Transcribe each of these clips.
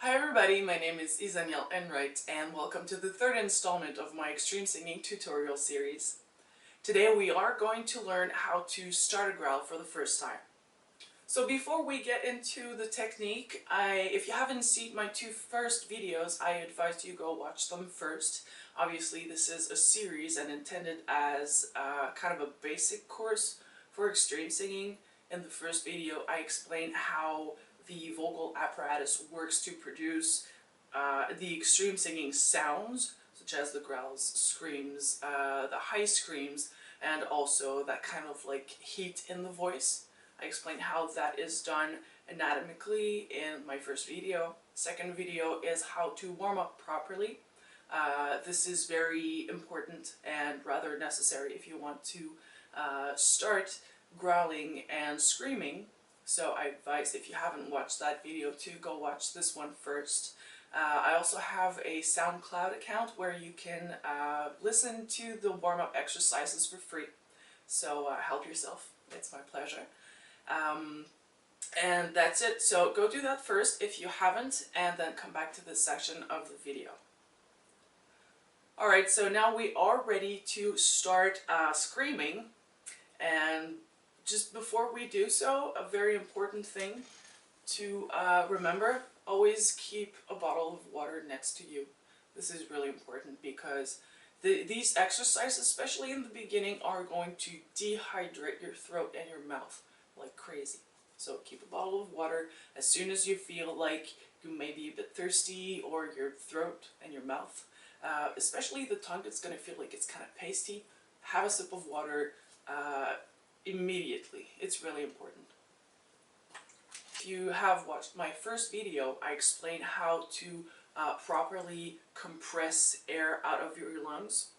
Hi everybody, my name is Izaniel Enright and welcome to the third installment of my extreme singing tutorial series. Today we are going to learn how to start a growl for the first time. So before we get into the technique, if you haven't seen my two first videos, I advise you go watch them first. Obviously this is a series and intended as kind of a basic course for extreme singing. In the first video I explain how the vocal apparatus works to produce the extreme singing sounds, such as the growls, screams, the high screams, and also that kind of like heat in the voice. I explain how that is done anatomically in my first video. Second video is how to warm up properly. This is very important and rather necessary if you want to start growling and screaming. So I advise, if you haven't watched that video, to go watch this one first. I also have a SoundCloud account where you can listen to the warm-up exercises for free. So help yourself, it's my pleasure. And that's it, so go do that first if you haven't, and then come back to this section of the video. Alright, so now we are ready to start screaming, and just before we do so, a very important thing to remember: always keep a bottle of water next to you. This is really important because these exercises, especially in the beginning, are going to dehydrate your throat and your mouth like crazy. So keep a bottle of water. As soon as you feel like you may be a bit thirsty, or your throat and your mouth, especially the tongue, it's going to feel like it's kind of pasty, have a sip of water immediately. It's really important. If you have watched my first video, I explain how to properly compress air out of your lungs.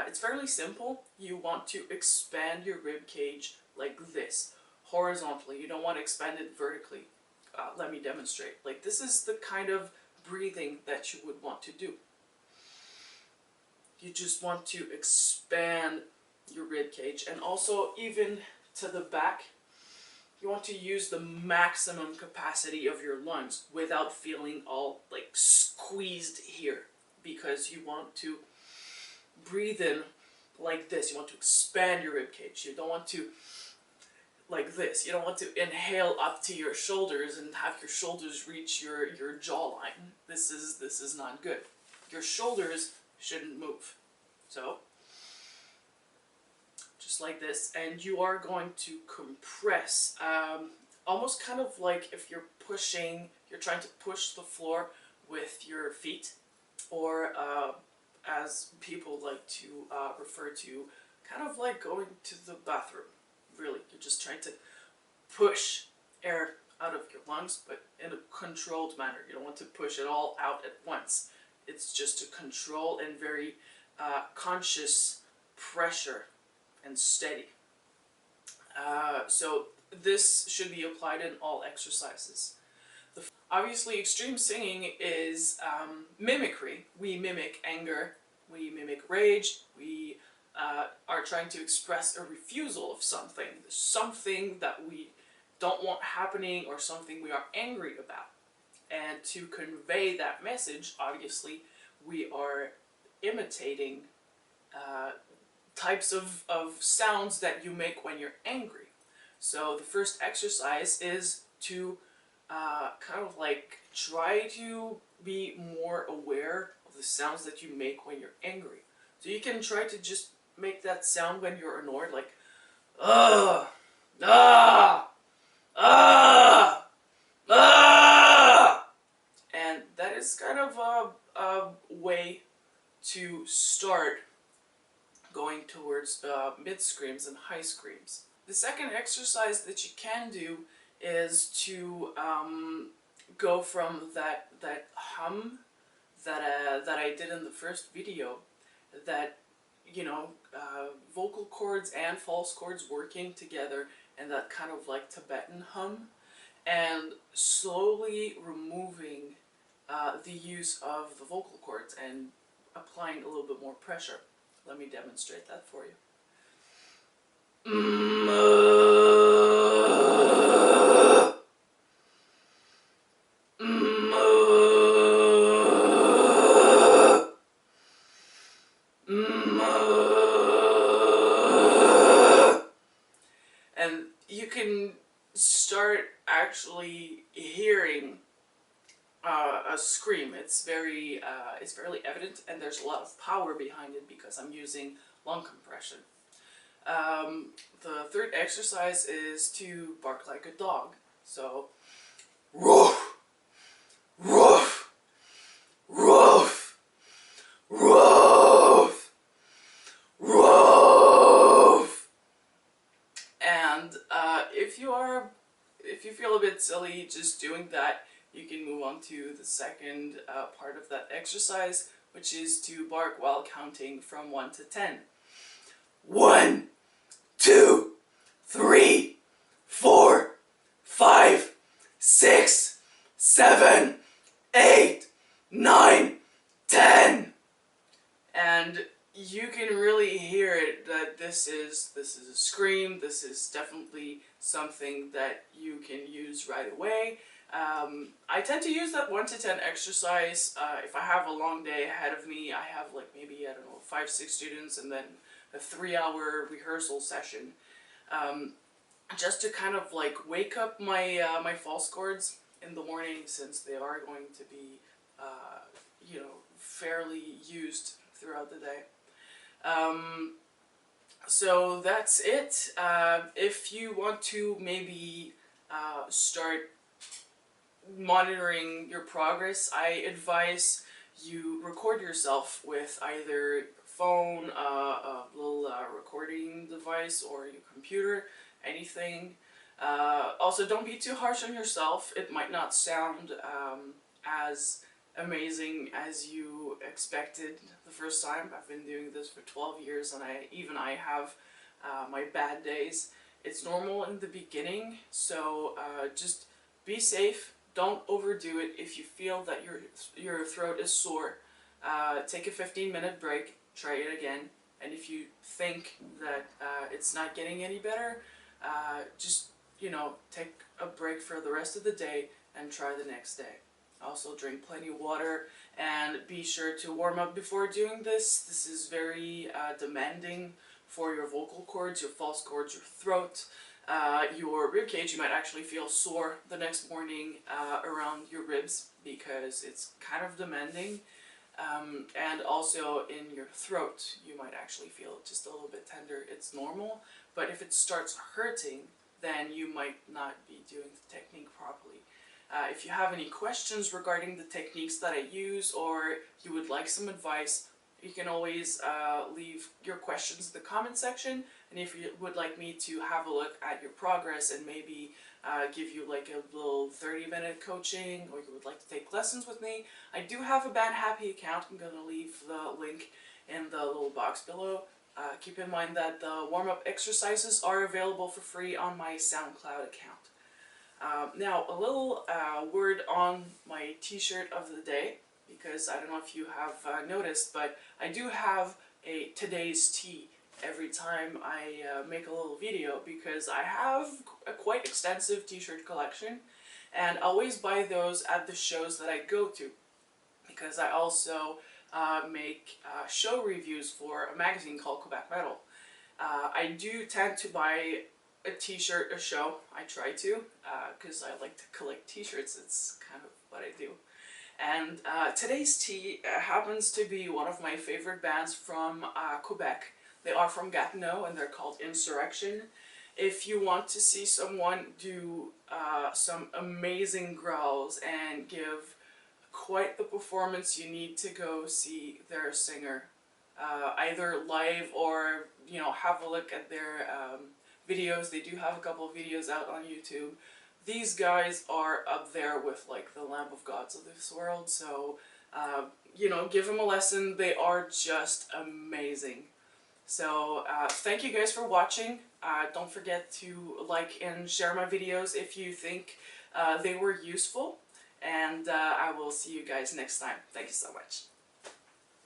It's fairly simple. You want to expand your rib cage like this, horizontally. You don't want to expand it vertically. Let me demonstrate. Like, this is the kind of breathing that you would want to do. You just want to expand your rib cage, and also even to the back. You want to use the maximum capacity of your lungs without feeling all like squeezed here, because you want to breathe in like this. You want to expand your rib cage. You don't want to like this. You don't want to inhale up to your shoulders and have your shoulders reach your jawline. This is not good. Your shoulders shouldn't move. So just like this, and you are going to compress, almost kind of like if you're trying to push the floor with your feet, or as people like to refer to, kind of like going to the bathroom. Really, you're just trying to push air out of your lungs, but in a controlled manner. You don't want to push it all out at once. It's just a control and very conscious pressure and steady. So this should be applied in all exercises. Obviously, extreme singing is mimicry. We mimic anger, we mimic rage, we are trying to express a refusal of something that we don't want happening, or something we are angry about. And to convey that message, obviously, we are imitating types of sounds that you make when you're angry. So the first exercise is to kind of like try to be more aware of the sounds that you make when you're angry. So you can try to just make that sound when you're annoyed, like ah, ah, ah, ah, and that is kind of a way to start going towards mid screams and high screams. The second exercise that you can do is to go from that hum that I did in the first video, that, you know, vocal cords and false cords working together, and that kind of like Tibetan hum, and slowly removing the use of the vocal cords and applying a little bit more pressure. Let me demonstrate that for you. hearing a scream. It's fairly evident, and there's a lot of power behind it because I'm using lung compression. The third exercise is to bark like a dog. So, woof, woof, woof, woof, woof. And if you feel a bit silly just doing that, you can move on to the second part of that exercise, which is to bark while counting from 1 to 10. 1, 2, 3, 4, 5, 6, 7, 8, 9, 10. And you can really hear it that this is a scream. This is definitely something that you can use right away. I tend to use that 1 to 10 exercise if I have a long day ahead of me. I have like maybe, I don't know, 5, 6 students and then a 3-hour rehearsal session. Just to kind of like wake up my my false chords in the morning, since they are going to be you know, fairly used throughout the day. So that's it. If you want to maybe start monitoring your progress, I advise you record yourself with either phone, a little recording device, or your computer, anything. Also, don't be too harsh on yourself. It might not sound as amazing as you expected the first time. I've been doing this for 12 years and I have my bad days. It's normal in the beginning, so just be safe. Don't overdo it. If you feel that your throat is sore, take a 15-minute break, try it again, and if you think that it's not getting any better, just, you know, take a break for the rest of the day and try the next day. Also, drink plenty of water and be sure to warm up before doing this. This is very demanding for your vocal cords, your false cords, your throat, your rib cage. You might actually feel sore the next morning around your ribs because it's kind of demanding. And also in your throat, you might actually feel just a little bit tender. It's normal, but if it starts hurting, then you might not be doing the technique properly. If you have any questions regarding the techniques that I use, or you would like some advice, you can always leave your questions in the comment section. And if you would like me to have a look at your progress and maybe give you like a little 30-minute coaching, or you would like to take lessons with me, I do have a BANHADDY account. I'm going to leave the link in the little box below. Keep in mind that the warm-up exercises are available for free on my SoundCloud account. Now, a little word on my t-shirt of the day, because I don't know if you have noticed, but I do have a today's tea every time I make a little video, because I have a quite extensive t-shirt collection, and I always buy those at the shows that I go to, because I also make show reviews for a magazine called Quebec Metal. I do tend to buy a t-shirt a show. I try to, because I like to collect t-shirts. It's kind of what I do. And today's tea happens to be one of my favorite bands from Quebec. They are from Gatineau and they're called Insurrection. If you want to see someone do some amazing growls and give quite the performance, you need to go see their singer, either live or, you know, have a look at their videos. They do have a couple of videos out on YouTube. These guys are up there with like the Lamb of Gods of this world, so you know, give them a lesson. They are just amazing. So thank you guys for watching. Don't forget to like and share my videos if you think they were useful, and I will see you guys next time. Thank you so much.